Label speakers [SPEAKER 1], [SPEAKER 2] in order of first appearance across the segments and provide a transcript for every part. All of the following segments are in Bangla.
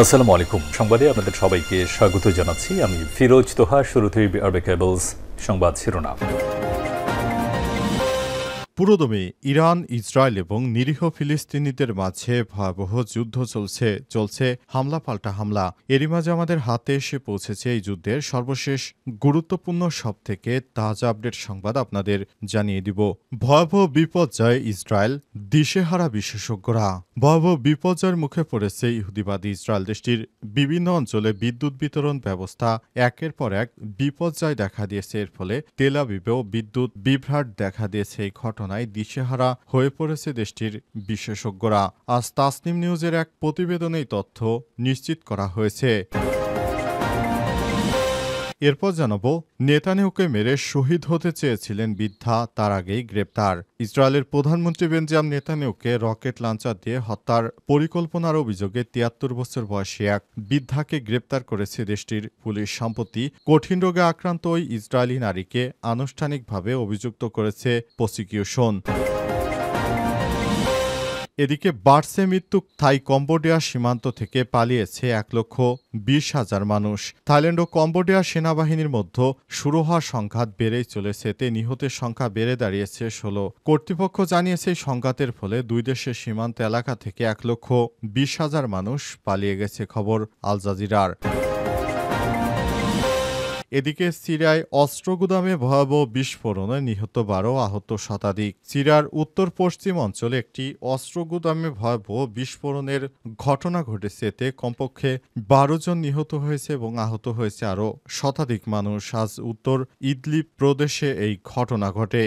[SPEAKER 1] আসসালামু আলাইকুম। সংবাদে আপনাদের সবাইকে স্বাগত জানাচ্ছি। আমি ফিরোজ তোহা। শুরুতেই আরবে কেবলস সংবাদ শিরোনাম।
[SPEAKER 2] পুরোদমে ইরান, ইসরায়েল এবং নিরীহ ফিলিস্তিনিদের মাঝে ভয়াবহ যুদ্ধ চলছে হামলা পাল্টা হামলা। এরই মাঝে আমাদের হাতে এসে পৌঁছেছে এই যুদ্ধের সর্বশেষ গুরুত্বপূর্ণ সবথেকে তাজা আপডেট সংবাদ আপনাদের জানিয়ে দিব। ভয়াবহ বিপর্যয় ইসরায়েল, দিশেহারা বিশেষজ্ঞরা। ভয়াবহ বিপর্যয়ের মুখে পড়েছে ইহুদিবাদী ইসরায়েল। দেশটির বিভিন্ন অঞ্চলে বিদ্যুৎ বিতরণ ব্যবস্থা একের পর এক বিপর্যয় দেখা দিয়েছে। এর ফলে তেল আবিবেও বিদ্যুৎ বিভ্রাট দেখা দিয়েছে। এই ঘটনায় দিশেহারা হয়ে পড়েছে দেশটির বিশেষজ্ঞরা। আজ তাসনিম নিউজের এক প্রতিবেদনে এই তথ্য নিশ্চিত করা হয়েছে। এরপর জানাবো, নেতানিয়াহুকে মেরে শহীদ হতে চেয়েছিলেন বৃদ্ধা, তার আগেই গ্রেপ্তার। ইসরায়েলের প্রধানমন্ত্রী বেঞ্জামিন নেতানিয়াহুকে রকেট লঞ্চার দিয়ে হত্যার পরিকল্পনার অভিযোগে ৭৩ বছর বয়সী এক বৃদ্ধাকে গ্রেপ্তার করেছে দেশটির পুলিশ। সম্প্রতি কঠিন রোগে আক্রান্ত ওই ইসরায়েলি নারীকে আনুষ্ঠানিকভাবে অভিযুক্ত করেছে প্রসিকিউশন। এদিকে বাড়ছে মৃত্যু। থাই কম্বোডিয়া সীমান্ত থেকে পালিয়েছে ১,২০,০০০ মানুষ। থাইল্যান্ড ও কম্বোডিয়া সেনাবাহিনীর মধ্যে শুরু হওয়া সংঘাত বেড়েই চলেছে। এতে নিহতের সংখ্যা বেড়ে দাঁড়িয়েছে ১৬। কর্তৃপক্ষ জানিয়েছে এই সংঘাতের ফলে দুই দেশের সীমান্ত এলাকা থেকে ১,২০,০০০ মানুষ পালিয়ে গেছে। খবর আল জাজিরার। এদিকে সিরিয়ায় অস্ত্রগুদামে ভয়াবহ বিস্ফোরণে নিহত ১২, আহত শতাধিক। সিরিয়ার উত্তর পশ্চিম অঞ্চলে একটি অস্ত্রগুদামে ভয়াবহ বিস্ফোরণের ঘটনা ঘটেছে। এতে কমপক্ষে ১২ জন নিহত হয়েছে এবং আহত হয়েছে আরও শতাধিক মানুষ। আজ উত্তর ইদলিব প্রদেশে এই ঘটনা ঘটে।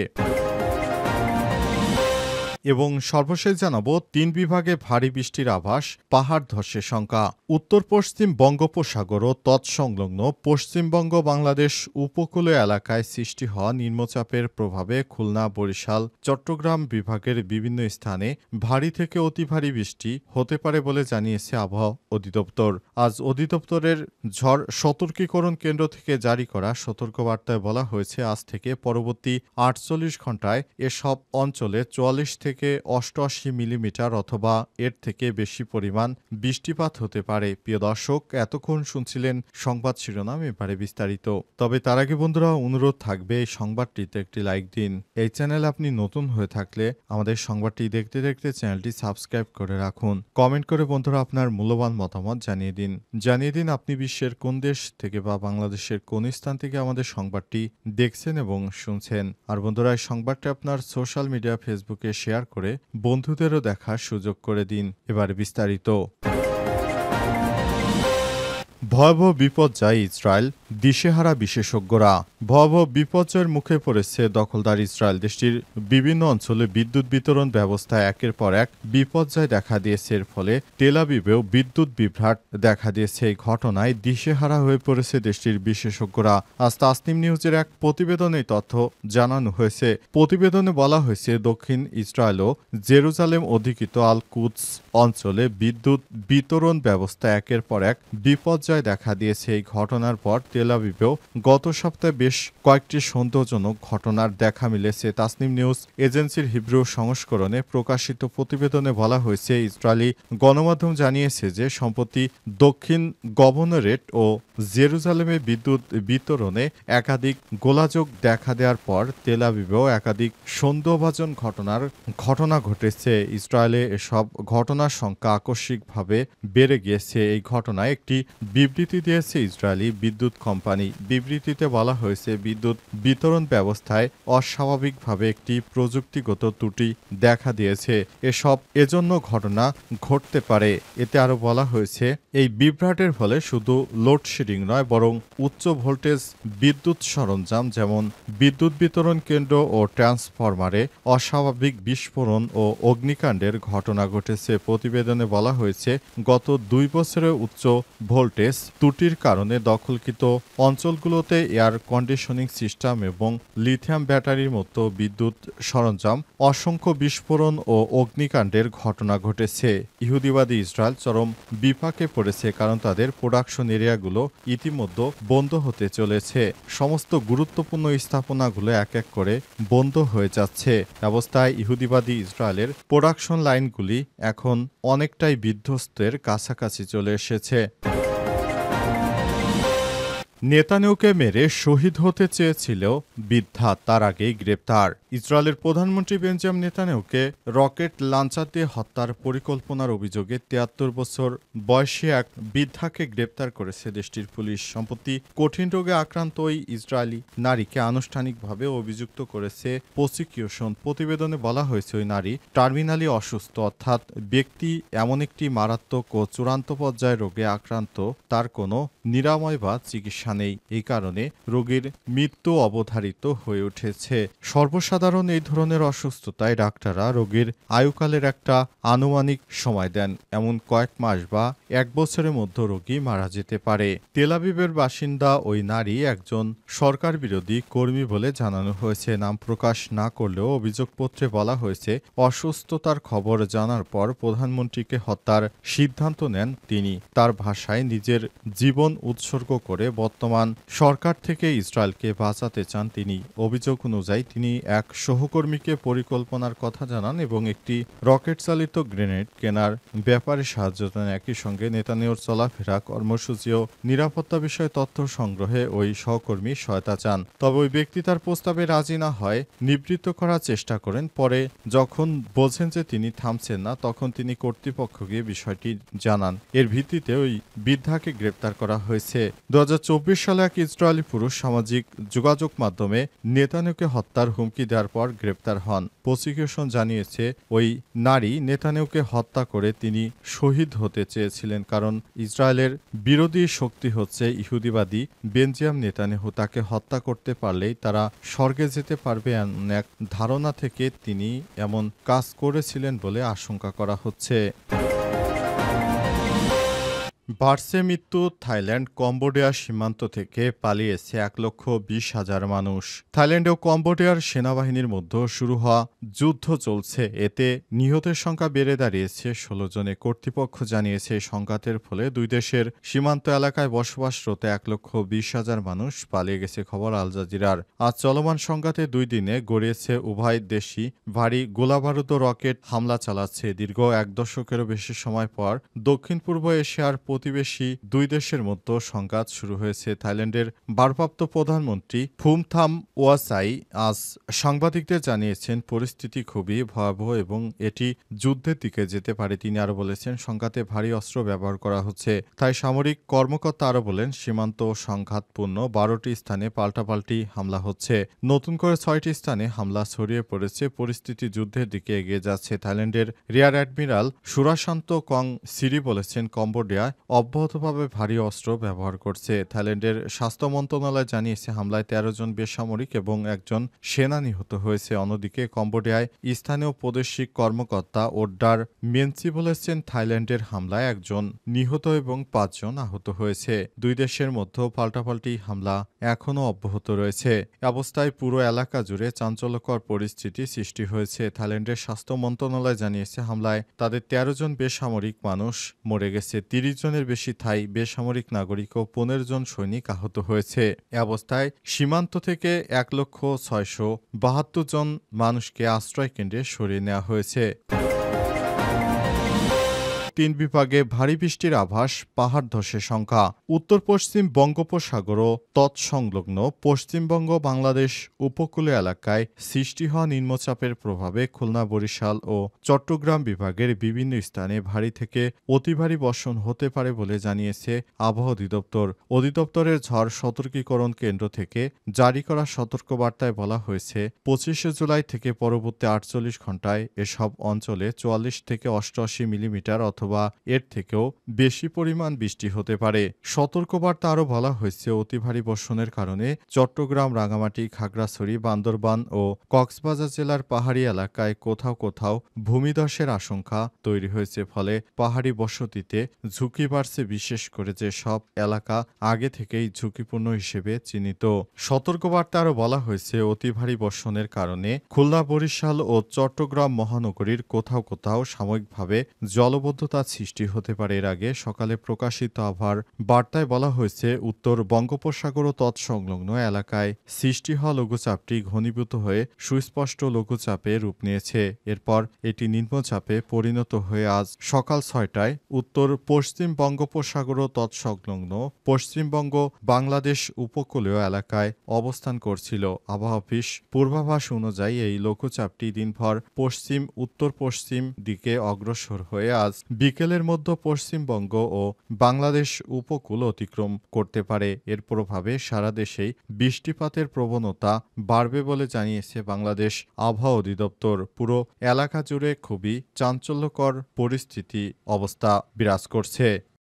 [SPEAKER 2] এবং সর্বশেষ জানাবো, ৩ বিভাগে ভারী বৃষ্টির আভাস, পাহাড় ধসের শঙ্কা। উত্তর পশ্চিম বঙ্গোপসাগর ও তৎসংলগ্ন পশ্চিমবঙ্গ বাংলাদেশ উপকূলীয় এলাকায় সৃষ্টি হওয়া নিম্নচাপের প্রভাবে খুলনা, বরিশাল, চট্টগ্রাম বিভাগের বিভিন্ন স্থানে ভারী থেকে অতি ভারী বৃষ্টি হতে পারে বলে জানিয়েছে আবহাওয়া অধিদপ্তর। আজ অধিদপ্তরের ঝড় সতর্কীকরণ কেন্দ্র থেকে জারি করা সতর্কবার্তায় বলা হয়েছে, আজ থেকে পরবর্তী ৪৮ ঘণ্টায় এসব অঞ্চলে ৪৪ থেকে ৮৮ মিলিমিটার অথবা এর থেকে বেশি পরিমাণ বৃষ্টিপাত হতে পারে। প্রিয় দর্শক, এতক্ষণ শুনছিলেন সংবাদ শিরোনাম, এবারে বিস্তারিত। তবে তার আগে বন্ধুরা, অনুরোধ থাকবে এই সংবাদটিতে একটি লাইক দিন। এই চ্যানেল আপনি নতুন হয়ে থাকলে আমাদের সংবাদটি দেখতে দেখতে চ্যানেলটি সাবস্ক্রাইব করে রাখুন। কমেন্ট করে বন্ধুরা আপনার মূল্যবান মতামত জানিয়ে দিন আপনি বিশ্বের কোন দেশ থেকে বা বাংলাদেশের কোন স্থান থেকে আমাদের সংবাদটি দেখছেন এবং শুনছেন। আর বন্ধুরা, এই সংবাদটি আপনার সোশ্যাল মিডিয়া ফেসবুকে শেয়ার করে বন্ধুদেরও দেখার সুযোগ করে দিন। এবারে বিস্তারিত। ভয়াবহ বিপর্যয় ইসরায়েল, দিশেহারা বিশেষজ্ঞরা। ভয়াবহ বিপর্যয়ের মুখে পড়েছে দখলদার ইসরায়েল। দেশটির বিভিন্ন অঞ্চলে বিদ্যুৎ বিতরণ ব্যবস্থায় একের পর এক বিপর্যয় দেখা দিয়েছে। এর ফলে তেল আবিবেও বিদ্যুৎ বিভ্রাট দেখা দিয়েছে। এই ঘটনায় দিশেহারা হয়ে পড়েছে দেশটির বিশেষজ্ঞরা। আজ তাসনিম নিউজের এক প্রতিবেদনে তথ্য জানানো হয়েছে। প্রতিবেদনে বলা হয়েছে, দক্ষিণ ইসরায়েল ও জেরুজালেম অধিকৃত আল কুদস অঞ্চলে বিদ্যুৎ বিতরণ ব্যবস্থা একের পর এক বিপর্যয় দেখা দিয়েছে। এই ঘটনার পর তেল আবিবেও গত সপ্তাহে বেশ কয়েকটি সন্দেহজনক ঘটনার দেখা মিলেছে। তাসনিম নিউজ এজেন্সির হিব্রু সংস্করণে প্রকাশিত প্রতিবেদনে বলা হয়েছে, ইসরায়েলি গণমাধ্যম জানিয়েছে যে সম্প্রতি দক্ষিণ গভর্নরেট ও জেরুজালেমে বিদ্যুৎ বিতরণে একাধিক গোলাযোগ দেখা দেওয়ার পর তেল আবিবেও একাধিক সন্দেহভাজন ঘটনা ঘটেছে। ইসরায়েলে এসব ঘটনার সংখ্যা আকস্মিকভাবে বেড়ে গিয়েছে। এই ঘটনায় একটি বিবৃতি দিয়েছে ইসরায়েলি বিদ্যুৎ কোম্পানি। বিবৃতিতে বলা হয়েছে, বিদ্যুৎ বিতরণ ব্যবস্থায় অস্বাভাবিকভাবে একটি প্রযুক্তিগত ত্রুটি দেখা দিয়েছে। এজন্য ঘটনা ঘটতে পারে। এতে আরও বলা হয়েছে, এই বিভ্রাটের ফলে শুধু লোডশেডিং নয়, বরং উচ্চ ভোল্টেজ বিদ্যুৎ সরঞ্জাম যেমন বিদ্যুৎ বিতরণ কেন্দ্র ও ট্রান্সফরমারে অস্বাভাবিক বিস্ফোরণ ও অগ্নিকাণ্ডের ঘটনা ঘটেছে। প্রতিবেদনে বলা হয়েছে, গত 2 বছরে উচ্চ ভোল্টেজ ত্রুটির কারণে দখলকৃত অঞ্চলগুলোতে এয়ার কন্ডিশনিং সিস্টেম এবং লিথিয়াম ব্যাটারির মতো বিদ্যুৎ সরঞ্জাম অসংখ্য বিস্ফোরণ ও অগ্নিকাণ্ডের ঘটনা ঘটেছে। ইহুদিবাদী ইসরায়েল চরম বিপাকে পড়েছে, কারণ তাদের প্রোডাকশন এরিয়াগুলো ইতিমধ্যে বন্ধ হতে চলেছে। সমস্ত গুরুত্বপূর্ণ স্থাপনাগুলো এক এক করে বন্ধ হয়ে যাচ্ছে। অবস্থায় ইহুদিবাদী ইসরায়েলের প্রোডাকশন লাইনগুলি এখন অনেকটাই বিধ্বস্তের কাছাকাছি চলে এসেছে। নেতানিয়াহুকে মেরে শহীদ হতে চেয়েছিল বৃদ্ধা, তার আগেই গ্রেপ্তার। ইসরায়েলের প্রধানমন্ত্রী বেঞ্জামিন নেতানিয়াহুকে রকেট লঞ্চার দিয়ে হত্যার পরিকল্পনার অভিযোগে ৭৩ বছর বয়সী এক বৃদ্ধাকে গ্রেপ্তার করেছে দেশটির পুলিশ। সম্প্রতি কঠিন রোগে আক্রান্ত ওই ইসরায়েলি নারীকে আনুষ্ঠানিকভাবে অভিযুক্ত করেছে প্রসিকিউশন। প্রতিবেদনে বলা হয়েছে ওই নারী টার্মিনালি অসুস্থ, অর্থাৎ ব্যক্তি এমন একটি মারাত্মক ও চূড়ান্ত পর্যায়ের রোগে আক্রান্ত, তার কোনো নিরাময় বা চিকিৎসা নেই। এই কারণে রোগীর মৃত্যু অবধারিত হয়ে উঠেছে। সর্বসাধারণ এই ধরনের অসুস্থতায় ডাক্তাররা রোগীর আয়ুকালের একটা আনুমানিক সময় দেন। এমন কয়েক মাস বা এক বছরের মধ্যে রোগী মারা যেতে পারে। তেল আবিবের বাসিন্দা ওই নারী একজন সরকার বিরোধী কর্মী বলে জানানো হয়েছে। নাম প্রকাশ না করলেও অভিযোগপত্রে বলা হয়েছে, অসুস্থতার খবর জানার পর প্রধানমন্ত্রীকে হত্যার সিদ্ধান্ত নেন তিনি। তার ভাষায়, নিজের জীবন উৎসর্গ করে বর্তমান সরকার থেকে ইসরায়েলকে বাঁচাতে চান তিনি। অভিযোগ অনুযায়ী তিনি এক সহকর্মীকে পরিকল্পনার কথা জানান এবং একটি রকেট চালিত গ্রেনেড কেনার ব্যাপারে সাহায্য দেন। একই সঙ্গে নেতানিয়াহুর চলাফেরা, কর্মসূচি ও নিরাপত্তা বিষয়ে তথ্য সংগ্রহে ওই সহকর্মী সহায়তা চান। তবে ওই ব্যক্তি তার প্রস্তাবে রাজি না হয় নিবৃত্ত করার চেষ্টা করেন। পরে যখন বোঝেন যে তিনি থামছেন না, তখন তিনি কর্তৃপক্ষকে বিষয়টি জানান। এর ভিত্তিতে ওই বৃদ্ধাকে গ্রেপ্তার করা হয়েছে। ২০২৪ সালে এক ইসরায়েলি পুরুষ সামাজিক যোগাযোগ মাধ্যমে নেতানিয়াহুকে হত্যার হুমকি দেওয়ার পর গ্রেপ্তার হন। প্রসিকিউশন জানিয়েছে, ওই নারী নেতানিয়াহুকে হত্যা করে তিনি শহীদ হতে চেয়েছিলেন, কারণ ইসরায়েলের বিরোধী শক্তি হচ্ছে ইহুদিবাদী। বেঞ্জামিন নেতানিয়াহু তাকে হত্যা করতে পারলেই তারা স্বর্গে যেতে পারবে, এমন এক ধারণা থেকে তিনি এমন কাজ করেছিলেন বলে আশঙ্কা করা হচ্ছে। বাড়ছে মৃত্যু। থাইল্যান্ড কম্বোডিয়া সীমান্ত থেকে পালিয়েছে ১,২০,০০০ মানুষ। থাইল্যান্ড ও কম্বোডিয়ার সেনাবাহিনীর মধ্যে শুরু হওয়া যুদ্ধ চলছে। এতে নিহতের সংখ্যা বেড়ে দাঁড়িয়েছে ১৬ জনে। কর্তৃপক্ষ জানিয়েছে, সংঘাতের ফলে দুই দেশের সীমান্ত এলাকায় বসবাসরত ১,২০,০০০ মানুষ পালিয়ে গেছে। খবর আল জাজিরার। আজ চলমান সংঘাতে ২ দিনে গড়িয়েছে উভয় দেশই ভারী গোলাবারুদ ও রকেট হামলা চালাচ্ছে। দীর্ঘ এক দশকেরও বেশি সময় পর দক্ষিণ পূর্ব এশিয়ার প্রতিবেশী দুই দেশের মধ্যে সংঘাত শুরু হয়েছে। থাইল্যান্ডের ভারপ্রাপ্ত প্রধানমন্ত্রী ফুমথাম ওয়াসাই আজ সাংবাদিকদের জানিয়েছেন, পরিস্থিতি খুবই ভয়াবহ এবং এটি যুদ্ধের দিকে যেতে পারে। তিনি আরও বলেছেন, সংঘাতে ভারী অস্ত্র ব্যবহার করা হচ্ছে। তাই সামরিক কর্মকর্তা আরও বলেন, সীমান্ত সংঘাতপূর্ণ ১২টি স্থানে পাল্টাপাল্টি হামলা হচ্ছে। নতুন করে ৬টি স্থানে হামলা ছড়িয়ে পড়েছে। পরিস্থিতি যুদ্ধের দিকে এগিয়ে যাচ্ছে। থাইল্যান্ডের রিয়ার অ্যাডমিরাল সুরাশান্ত কং সিরি বলেছেন, কম্বোডিয়ায় অব্যাহতভাবে ভারী অস্ত্র ব্যবহার করছে। থাইল্যান্ডের স্বাস্থ্য মন্ত্রণালয় জানিয়েছে, হামলায় ১৩ জন বেসামরিক এবং একজন সেনা নিহত হয়েছে। অন্যদিকে কম্বোডিয়ায় স্থানীয় প্রাদেশিক কর্মকর্তা ওড্ডার মেনচি বলেছেন, থাইল্যান্ডের হামলায় একজন নিহত এবং ৫ জন আহত হয়েছে। দুই দেশের মধ্যে পাল্টাপাল্টি হামলা এখনও অব্যাহত রয়েছে। অবস্থায় পুরো এলাকা জুড়ে চাঞ্চল্যকর পরিস্থিতি সৃষ্টি হয়েছে। থাইল্যান্ডের স্বাস্থ্য মন্ত্রণালয় জানিয়েছে, হামলায় তাদের ১৩ জন বেসামরিক মানুষ মরে গেছে। ৩০ জনের বেশি থাই বেসামরিক নাগরিক ও ১৫ জন সৈনিক আহত হয়েছে। এ অবস্থায় সীমান্ত থেকে ১,৬৭২ জন মানুষকে আশ্রয় কেন্দ্রে সরিয়ে নেওয়া হয়েছে। ৩ বিভাগে ভারী বৃষ্টির আভাস, পাহাড় ধসের সংখ্যা। উত্তর পশ্চিম বঙ্গোপসাগর ও তৎসংলগ্ন পশ্চিমবঙ্গ বাংলাদেশ উপকূলীয় এলাকায় সৃষ্টি হওয়া নিম্নচাপের প্রভাবে খুলনা, বরিশাল ও চট্টগ্রাম বিভাগের বিভিন্ন স্থানে ভারী থেকে অতি ভারী বর্ষণ হতে পারে বলে জানিয়েছে আবহাওয়া অধিদপ্তর। অধিদপ্তরের ঝড় সতর্কীকরণ কেন্দ্র থেকে জারি করা সতর্কবার্তায় বলা হয়েছে, ২৫শে জুলাই থেকে পরবর্তী ৪৮ ঘণ্টায় এসব অঞ্চলে ৪৪ থেকে ৮৮ মিলিমিটার অথবা অথবা এর থেকেও বেশি পরিমাণ বৃষ্টি হতে পারে। সতর্কবার্তা আরও বলা হয়েছে অতি ভারী বর্ষণের কারণে চট্টগ্রাম, রাঙামাটি, খাগড়াছড়ি, বান্দরবান ও কক্সবাজার জেলার পাহাড়ি এলাকায় কোথাও কোথাও ভূমিধসের আশঙ্কা তৈরি হয়েছে। ফলে পাহাড়ি বসতিতে ঝুঁকি বাড়ছে, বিশেষ করে যে সব এলাকা আগে থেকেই ঝুঁকিপূর্ণ হিসেবে চিহ্নিত। সতর্কবার্তা আরও বলা হয়েছে অতি ভারী বর্ষণের কারণে খুলনা, বরিশাল ও চট্টগ্রাম মহানগরীর কোথাও কোথাও সাময়িকভাবে জলবদ্ধতা সৃষ্টি হতে পারে। এর আগে সকালে প্রকাশিত আবহাওয়ার বার্তায় বলা হয়েছে উত্তর বঙ্গোপসাগর ও তৎসংলগ্ন এলাকায় সৃষ্টি হওয়া লঘুচাপটি ঘনীভূত হয়ে সুস্পষ্ট লঘুচাপে রূপ নিয়েছে। এরপর এটি নিম্নচাপে পরিণত হয়ে আজ সকাল ৬টায় উত্তর পশ্চিম বঙ্গোপসাগর ও তৎসংলগ্ন পশ্চিমবঙ্গ, বাংলাদেশ উপকূলীয় এলাকায় অবস্থান করছিল। আবহাওয়া অফিস পূর্বাভাস অনুযায়ী এই লঘুচাপটি দিনভর পশ্চিম উত্তর পশ্চিম দিকে অগ্রসর হয়ে আজ বিকেলের মধ্যে পশ্চিমবঙ্গ ও বাংলাদেশ উপকূল অতিক্রম করতে পারে। এর প্রভাবে সারা দেশেই বৃষ্টিপাতের প্রবণতা বাড়বে বলে জানিয়েছে বাংলাদেশ আবহাওয়া অধিদপ্তর। পুরো এলাকা জুড়ে খুবই চাঞ্চল্যকর পরিস্থিতি অবস্থা বিরাজ করছে।